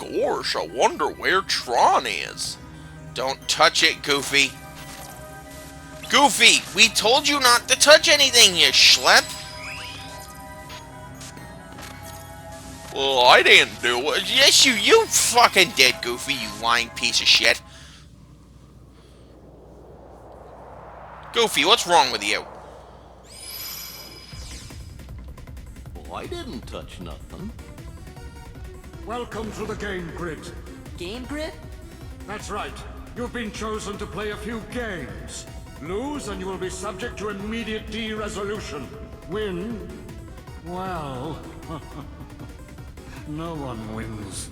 Gosh, I wonder where Tron is. Don't touch it, Goofy. Goofy, we told you not to touch anything, you schlep. Well, I didn't do it. Yes, you fucking did, Goofy, you lying piece of shit. Goofy, what's wrong with you? Well, I didn't touch nothing. Welcome to the game grid. Game grid? That's right. You've been chosen to play a few games. Lose and you will be subject to immediate de-resolution. Win? Well... no one wins.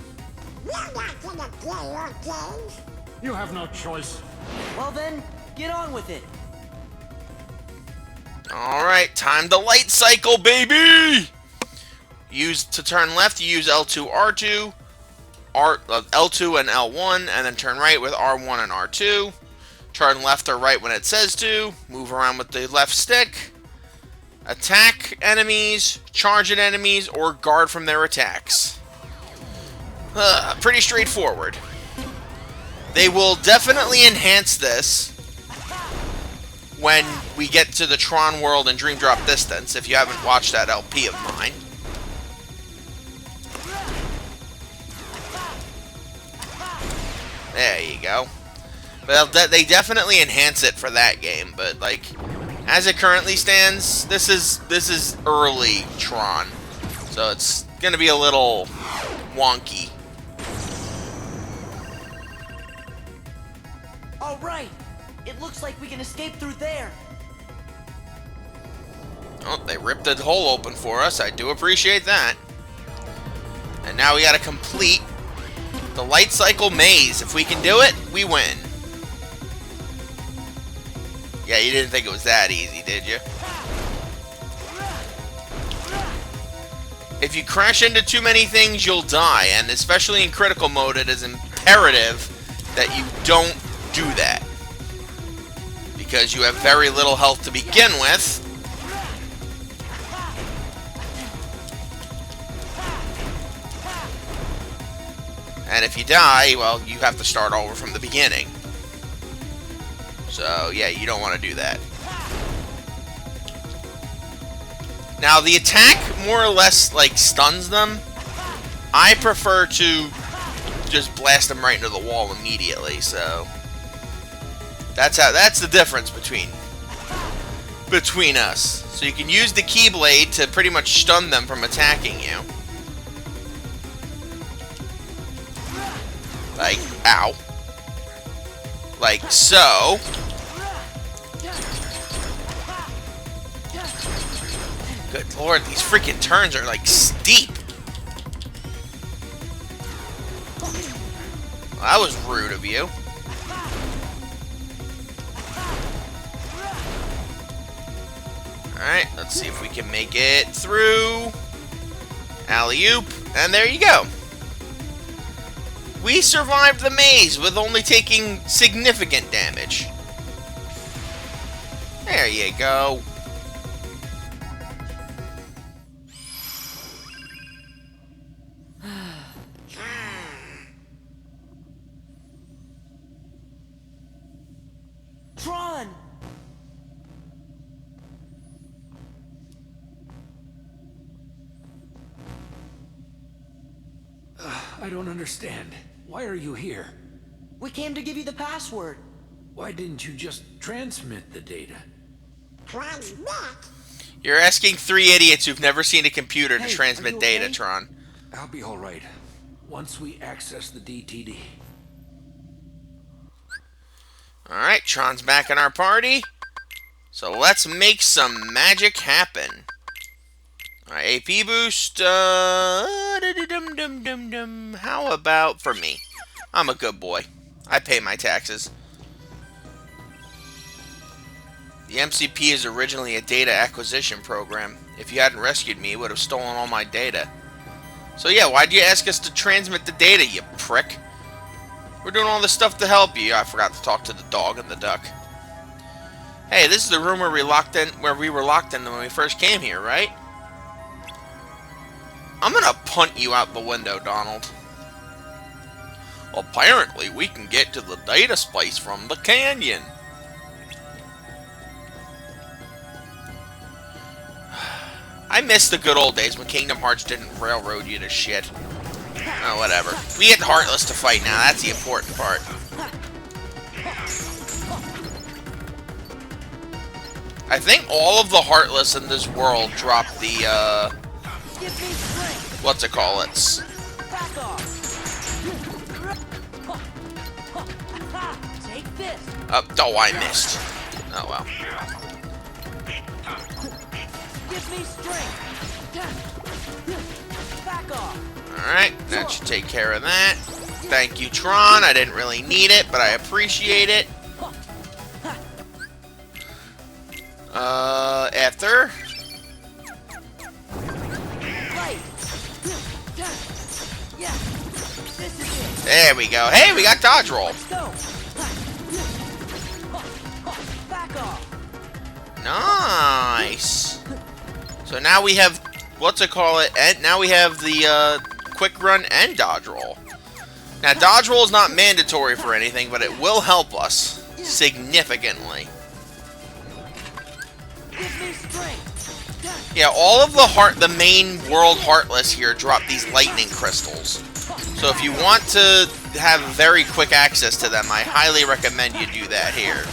You're not gonna play your games. You have no choice. Well then, get on with it. Alright, time to light cycle, baby! To turn left, you use L2, R2, L2 and L1, and then turn right with R1 and R2. Turn left or right when it says to. Move around with the left stick. Attack enemies, charge at enemies, or guard from their attacks. Pretty straightforward. They will definitely enhance this when we get to the Tron world and Dream Drop Distance, if you haven't watched that LP of mine. There you go. But they definitely enhance it for that game, but like as it currently stands, this is early Tron. So it's gonna be a little wonky. Alright, it looks like we can escape through there. Oh, they ripped the hole open for us. I do appreciate that. And now we gotta complete the light cycle maze. If we can do it, we win. Yeah, you didn't think it was that easy, did you? If you crash into too many things, you'll die, and especially in critical mode, it is imperative that you don't do that. Because you have very little health to begin with. And if you die, well, you have to start over from the beginning. So, yeah, you don't want to do that. Now, the attack more or less, like, stuns them. I prefer to just blast them right into the wall immediately, so... That's the difference between us. So you can use the Keyblade to pretty much stun them from attacking you. Like, ow. Like so. Good lord, these freaking turns are like steep. Well, that was rude of you. Alright, let's see if we can make it through. Alley-oop, and there you go. We survived the maze with only taking significant damage. There you go. Tron! I don't understand. Why are you here? We came to give you the password. Why didn't you just transmit the data? Transmit? You're asking three idiots who've never seen a computer to Hey, are transmit you data, okay? Tron. I'll be all right once we access the DTD. Alright, Tron's back in our party. So let's make some magic happen. Alright, AP boost. How about for me? I'm a good boy. I pay my taxes. The MCP is originally a data acquisition program. If you hadn't rescued me, it would have stolen all my data. So yeah, why'd you ask us to transmit the data, you prick? We're doing all this stuff to help you. I forgot to talk to the dog and the duck. Hey, this is the room where we were locked in when we first came here, right? I'm gonna punt you out the window, Donald. Apparently, we can get to the data space from the canyon. I miss the good old days when Kingdom Hearts didn't railroad you to shit. Oh, whatever. We get Heartless to fight now. That's the important part. I think all of the Heartless in this world drop the, what's it called? It's... Oh, I missed. Oh, well. Give me strength. Back off. Alright, that should take care of that. Thank you, Tron. I didn't really need it, but I appreciate it. After. There we go. Hey, we got dodge roll. Nice. So now we have, what's it call it? And now we have the quick run and dodge roll. Now dodge roll is not mandatory for anything, but it will help us significantly. Yeah, all of the main world Heartless here drop these lightning crystals. So if you want to have very quick access to them, I highly recommend you do that here.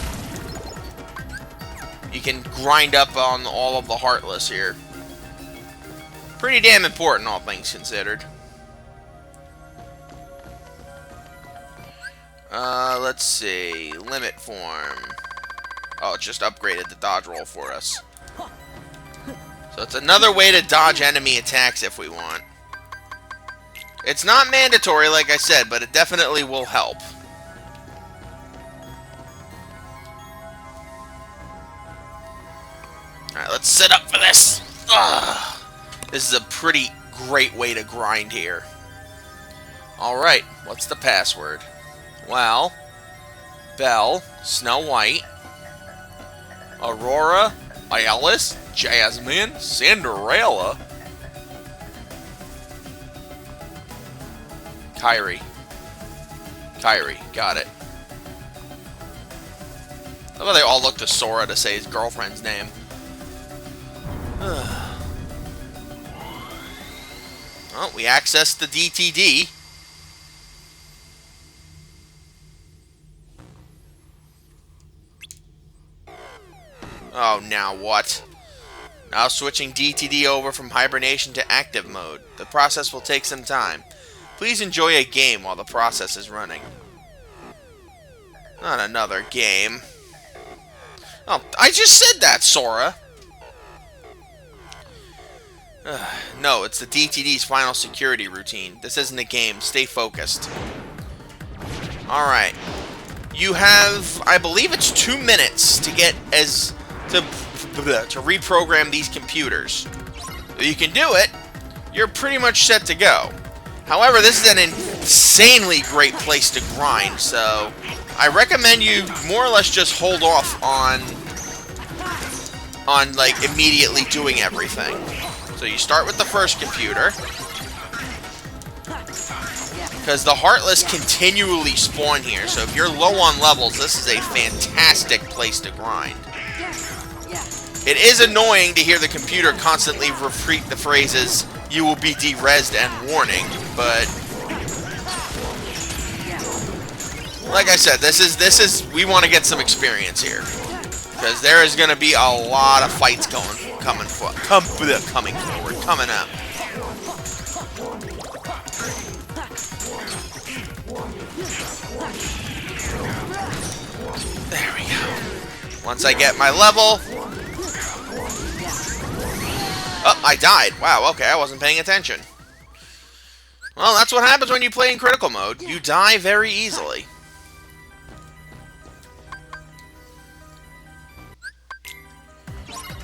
You can grind up on all of the Heartless here. Pretty damn important, all things considered. Let's see. Limit form. Oh, it just upgraded the dodge roll for us. So it's another way to dodge enemy attacks if we want. It's not mandatory, like I said, but it definitely will help. Alright, let's set up for this. Ugh. This is a pretty great way to grind here. Alright, what's the password? Well, Belle, Snow White, Aurora, Alice, Jasmine, Cinderella, Kyrie. Kyrie, got it. I love how they all look to Sora to say his girlfriend's name. Well, we accessed the DTD. Oh, now what? Now switching DTD over from hibernation to active mode. The process will take some time. Please enjoy a game while the process is running. Not another game. Oh, I just said that, Sora! No, it's the DTD's final security routine. This isn't a game. Stay focused. Alright. You have, I believe it's 2 minutes to get to reprogram these computers. If you can do it, you're pretty much set to go. However, this is an insanely great place to grind, so I recommend you more or less just hold off on like immediately doing everything. So you start with the first computer, because the Heartless continually spawn here, so if you're low on levels, this is a fantastic place to grind. It is annoying to hear the computer constantly repeat the phrases, "You will be de-rezzed" and "warning," but like I said, this is we want to get some experience here, because there is going to be a lot of fights coming forward, coming up. There we go. Once I get my level. Oh, I died. Wow, okay, I wasn't paying attention. Well, that's what happens when you play in critical mode. You die very easily.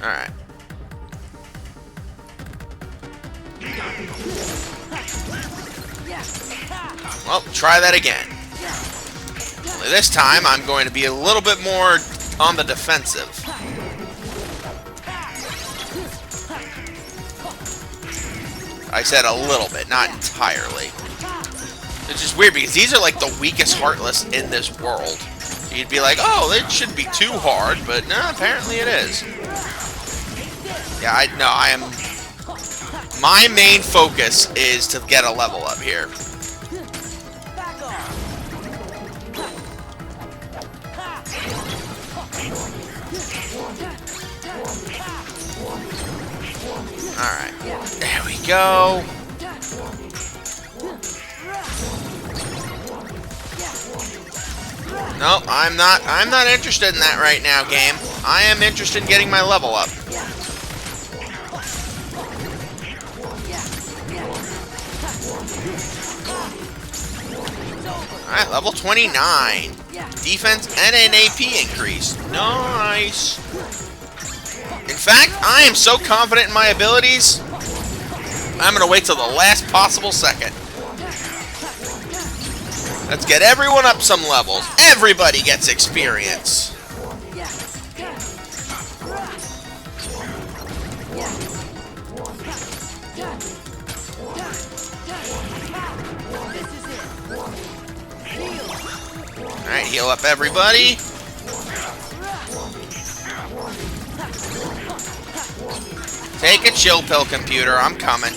Alright. Well, try that again. Only this time, I'm going to be a little bit more on the defensive. I said a little bit, not entirely. Which is weird because these are like the weakest Heartless in this world. You'd be like, oh, it shouldn't be too hard, but no, apparently it is. Yeah, I am... My main focus is to get a level up here. Alright, there we go. No, I'm not interested in that right now, game. I am interested in getting my level up. Alright, level 29. Defense and an AP increase. Nice. In fact, I am so confident in my abilities, I'm going to wait till the last possible second. Let's get everyone up some levels. Everybody gets experience. Alright, heal up everybody. Take a chill pill, computer. I'm coming.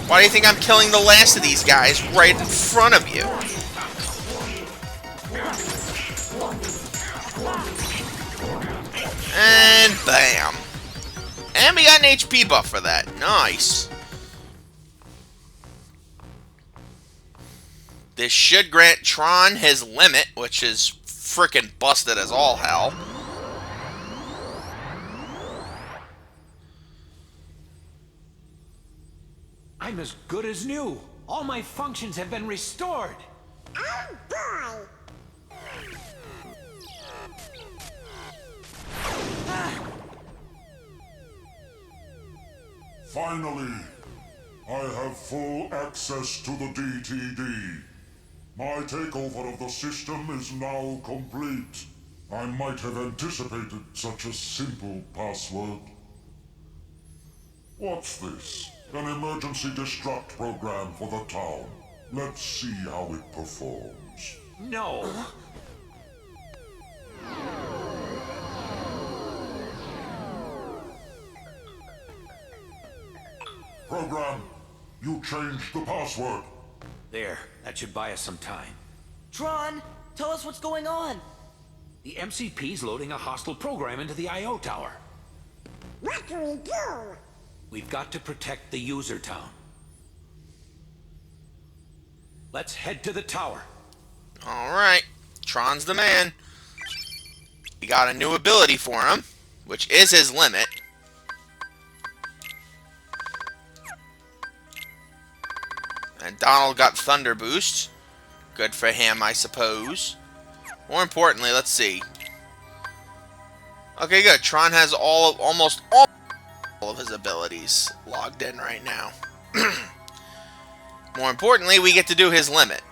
Why do you think I'm killing the last of these guys right in front of you? And bam. And we got an HP buff for that. Nice. This should grant Tron his limit, which is frickin' busted as all hell. I'm as good as new. All my functions have been restored. Oh boy! Finally, I have full access to the DTD. My takeover of the system is now complete. I might have anticipated such a simple password. What's this? An emergency destruct program for the town. Let's see how it performs. No. Program, you changed the password. There, that should buy us some time. Tron, tell us what's going on. The MCP's loading a hostile program into the I.O. tower. What do we do? We've got to protect the user town. Let's head to the tower. Alright. Tron's the man. We got a new ability for him, which is his limit. And Donald got Thunder Boost. Good for him, I suppose. More importantly, let's see. Okay, good. Tron has almost all of his abilities logged in right now. More importantly, we get to do his limit,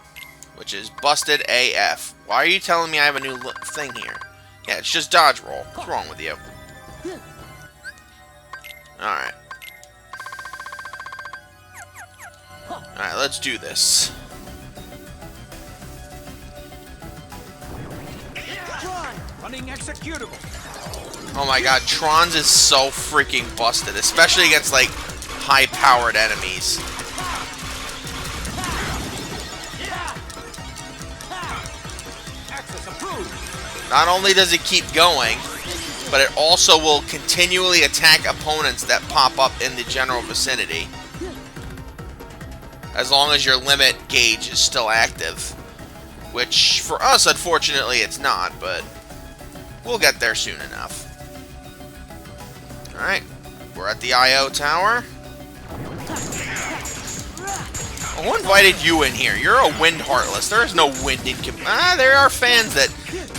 which is busted AF. Why are you telling me I have a new thing here? Yeah, it's just dodge roll. What's wrong with you? Alright. Alright, let's do this. Running executable. Oh my god, Tron's is so freaking busted, especially against, like, high-powered enemies. Access approved. Not only does it keep going, but it also will continually attack opponents that pop up in the general vicinity. As long as your limit gauge is still active. Which, for us, unfortunately, it's not, but we'll get there soon enough. Alright, we're at the I.O. tower. Who invited you in here? You're a wind heartless. There is no wind in... there are fans that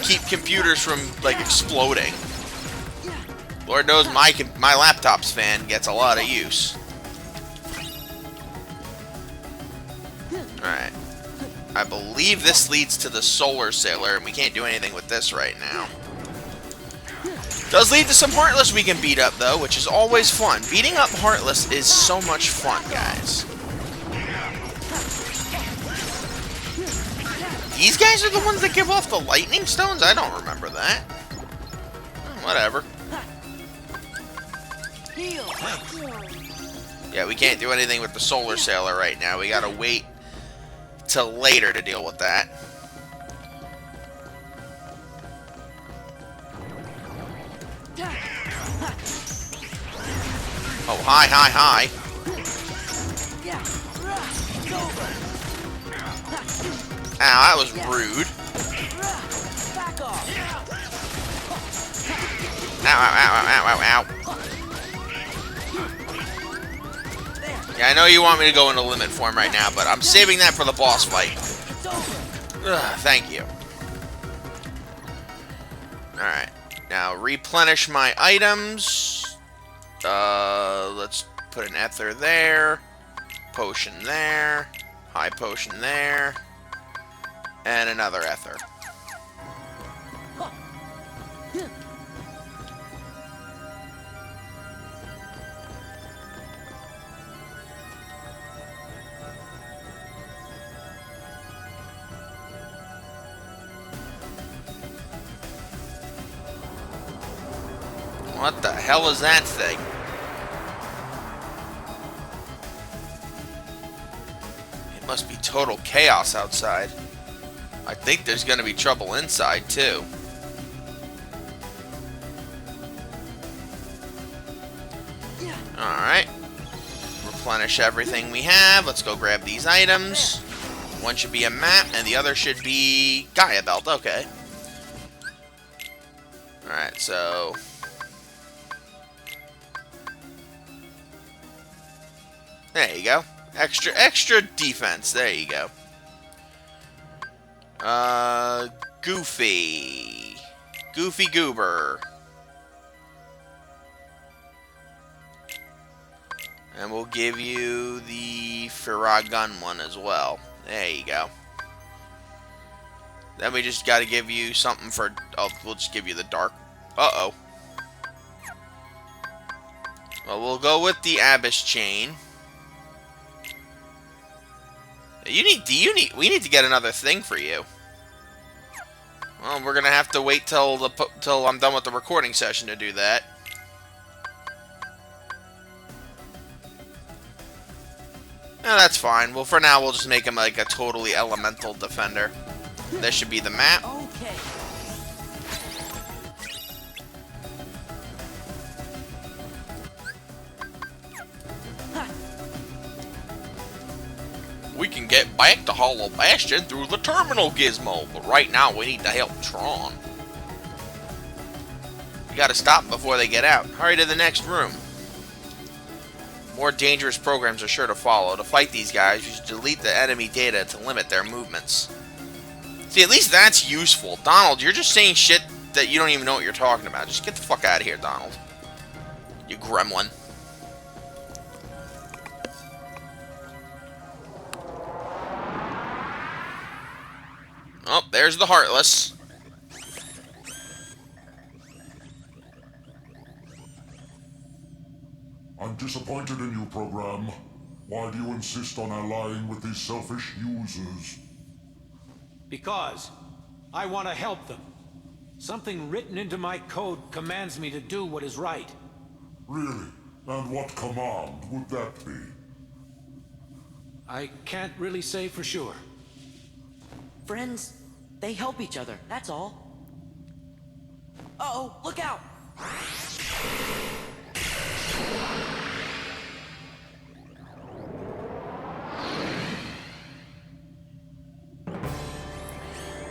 keep computers from, like, exploding. Lord knows my laptop's fan gets a lot of use. Alright. I believe this leads to the Solar Sailor, and we can't do anything with this right now. Does lead to some Heartless we can beat up, though, which is always fun. Beating up Heartless is so much fun, guys. these guys are the ones that give off the lightning stones? I don't remember that. Whatever. Heal. Yeah, we can't do anything with the solar sailor right now. We gotta wait till later to deal with that. Oh, hi, hi, hi. Ow, that was rude. Back off. Ow, ow, ow, ow, ow, ow. Yeah, I know you want me to go into limit form right now, but I'm saving that for the boss fight. It's over. Ugh, thank you. Alright. Now, replenish my items. Let's put an ether there. Potion there. High potion there. And another ether. What the hell is that thing? It must be total chaos outside. I think there's gonna be trouble inside, too. Alright. Replenish everything we have. Let's go grab these items. One should be a map, and the other should be Gaia Belt. Okay. Alright, so... there you go. Extra defense. There you go. Goofy. Goofy Goober. And we'll give you the Firagun one as well. There you go. Then we just gotta give you something for... oh, we'll just give you the dark... uh-oh. Well, we'll go with the Abyss Chain. We need to get another thing for you. Well, we're gonna have to wait till I'm done with the recording session to do that. No, that's fine. Well, for now, we'll just make him like a totally elemental defender. This should be the map. Okay. We can get back to Hollow Bastion through the terminal gizmo, but right now we need to help Tron. We gotta stop them before they get out. Hurry to the next room. More dangerous programs are sure to follow. To fight these guys, you should delete the enemy data to limit their movements. See, at least that's useful. Donald, you're just saying shit that you don't even know what you're talking about. Just get the fuck out of here, Donald. You gremlin. Oh, there's the Heartless. I'm disappointed in you, program. Why do you insist on allying with these selfish users? Because I want to help them. Something written into my code commands me to do what is right. Really? And what command would that be? I can't really say for sure. Friends, they help each other, that's all. Uh-oh, look out!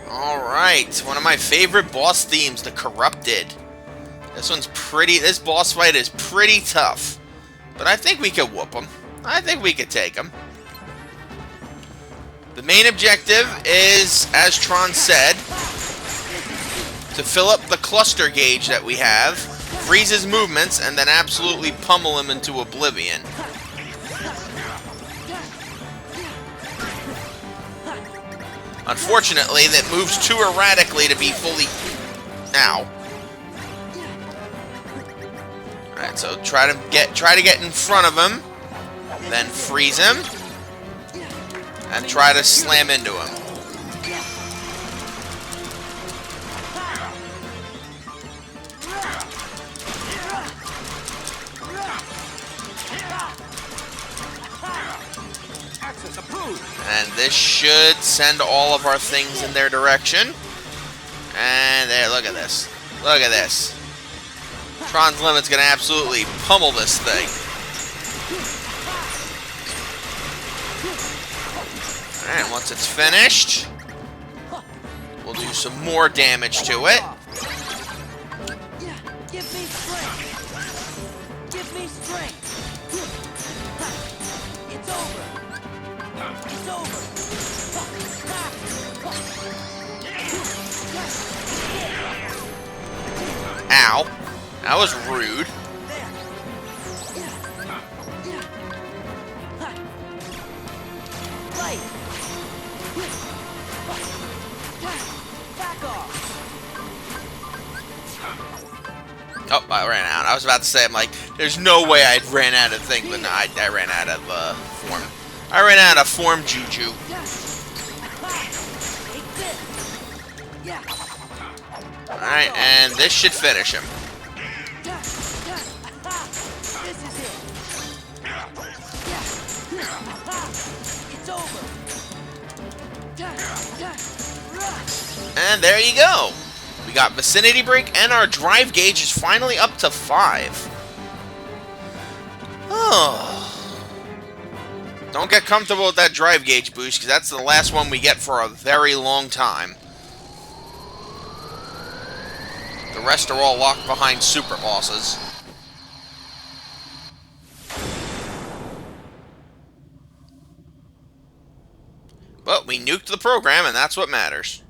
Alright, one of my favorite boss themes, the Corrupted. This boss fight is pretty tough. But I think we could whoop him. I think we could take him. The main objective is, as Tron said, to fill up the cluster gauge that we have, freeze his movements, and then absolutely pummel him into oblivion. Unfortunately, that moves too erratically to be fully... ow. Alright, so try to get in front of him, then freeze him, and try to slam into him. And this should send all of our things in their direction. And there, look at this. Look at this. Tron's Limit's gonna absolutely pummel this thing. And once it's finished, we'll do some more damage to it. Give me strength. Give me strength. It's over. It's over. Ow. That was rude. Right. Back off. Oh, I ran out. I was about to say, I'm like, there's no way I ran out of thing, but no, I ran out of form. I ran out of form juju. Alright, and this should finish him. This is it. It's over. And there you go. We got Vicinity Break, and our drive gauge is finally up to 5. Oh. Don't get comfortable with that drive gauge boost, because that's the last one we get for a very long time. The rest are all locked behind super bosses. But we nuked the program, and that's what matters.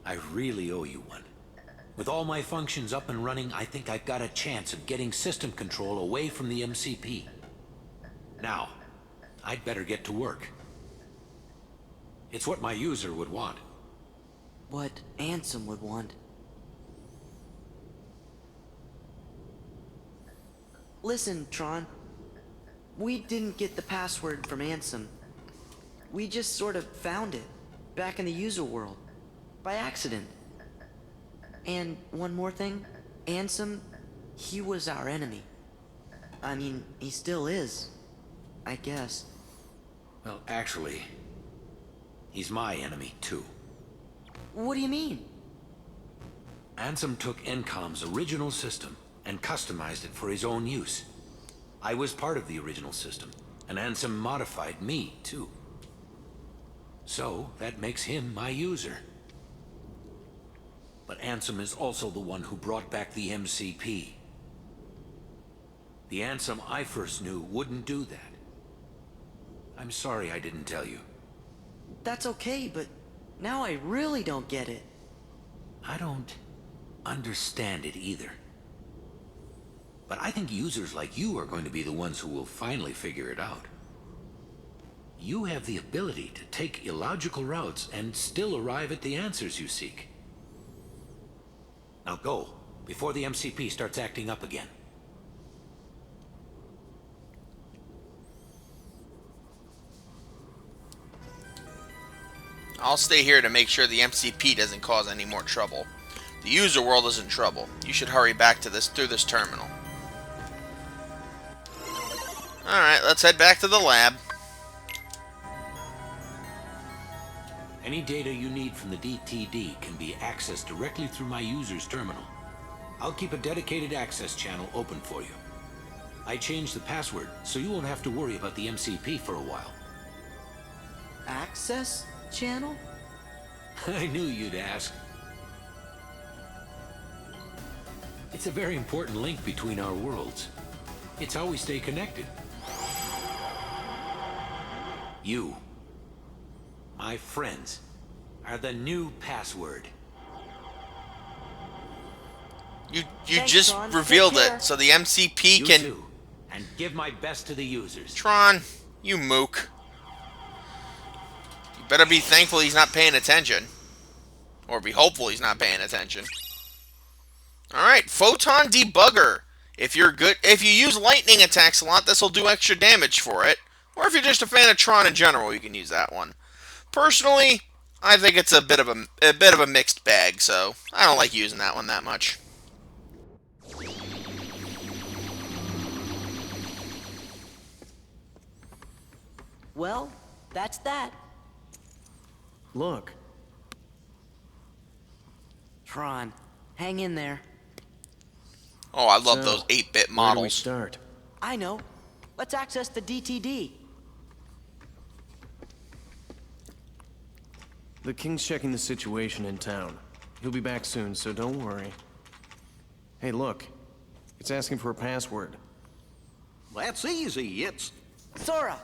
I really owe you one. With all my functions up and running, I think I've got a chance of getting system control away from the MCP. Now, I'd better get to work. It's what my user would want. What Ansem would want. Listen, Tron. We didn't get the password from Ansem. We just sort of found it, back in the user world, by accident. And one more thing, Ansem, he was our enemy. I mean, he still is, I guess. Well, actually, he's my enemy, too. What do you mean? Ansem took Encom's original system and customized it for his own use. I was part of the original system, and Ansem modified me, too. So, that makes him my user. But Ansem is also the one who brought back the MCP. The Ansem I first knew wouldn't do that. I'm sorry I didn't tell you. That's okay, but now I really don't get it. I don't understand it either. But I think users like you are going to be the ones who will finally figure it out. You have the ability to take illogical routes and still arrive at the answers you seek. Now go, before the MCP starts acting up again. I'll stay here to make sure the MCP doesn't cause any more trouble. The user world is in trouble. You should hurry back to this through this terminal. Alright, let's head back to the lab. Any data you need from the DTD can be accessed directly through my user's terminal. I'll keep a dedicated access channel open for you. I changed the password, so you won't have to worry about the MCP for a while. Access channel? I knew you'd ask. It's a very important link between our worlds. It's how we stay connected. You, my friends, are the new password. You Thanks, just Tron. revealed Take care. it, so the MCP You can... too, and give my best to the users. Tron, you mook. You better be thankful he's not paying attention. Or be hopeful he's not paying attention. Alright, Photon Debugger. If you use lightning attacks a lot, this will do extra damage for it. Or if you're just a fan of Tron in general, you can use that one. Personally, I think it's a bit of a mixed bag, so I don't like using that one that much. Well, that's that. Look, Tron, hang in there. Oh, I love So, those 8-bit where do we models. start? I know. Let's access the DTD. The King's checking the situation in town. He'll be back soon, so don't worry. Hey, look. It's asking for a password. That's easy. It's Sora!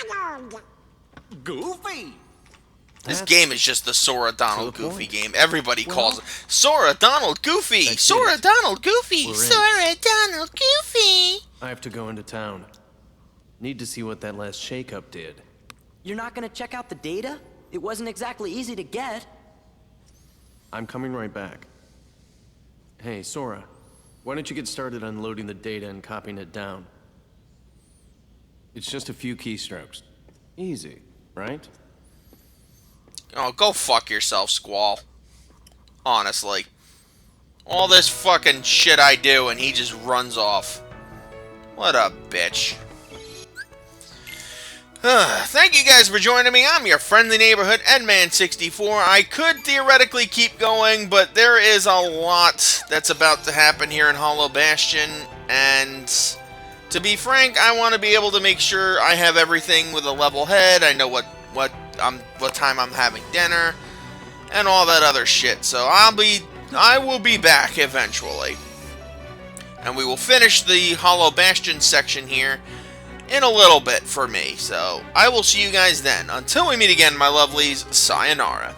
Donald! Goofy. This That's game is just the Sora, Donald, to the Goofy point. game. Everybody Well, calls it Sora, Donald, Goofy! that's Sora, it. Donald, Goofy! We're in. Sora, Donald, Goofy! I have to go into town. Need to see what that last shakeup did. You're not gonna check out the data? It wasn't exactly easy to get. I'm coming right back. Hey, Sora. Why don't you get started unloading the data and copying it down? It's just a few keystrokes. Easy, right? Oh, go fuck yourself, Squall. Honestly. All this fucking shit I do and he just runs off. What a bitch. Thank you guys for joining me. I'm your friendly neighborhood Edman64. I could theoretically keep going, but there is a lot that's about to happen here in Hollow Bastion, and to be frank, I want to be able to make sure I have everything with a level head. I know what time I'm having dinner, and all that other shit. So I will be back eventually, and we will finish the Hollow Bastion section here in a little bit for me. So I will see you guys then. Until we meet again, my lovelies, sayonara.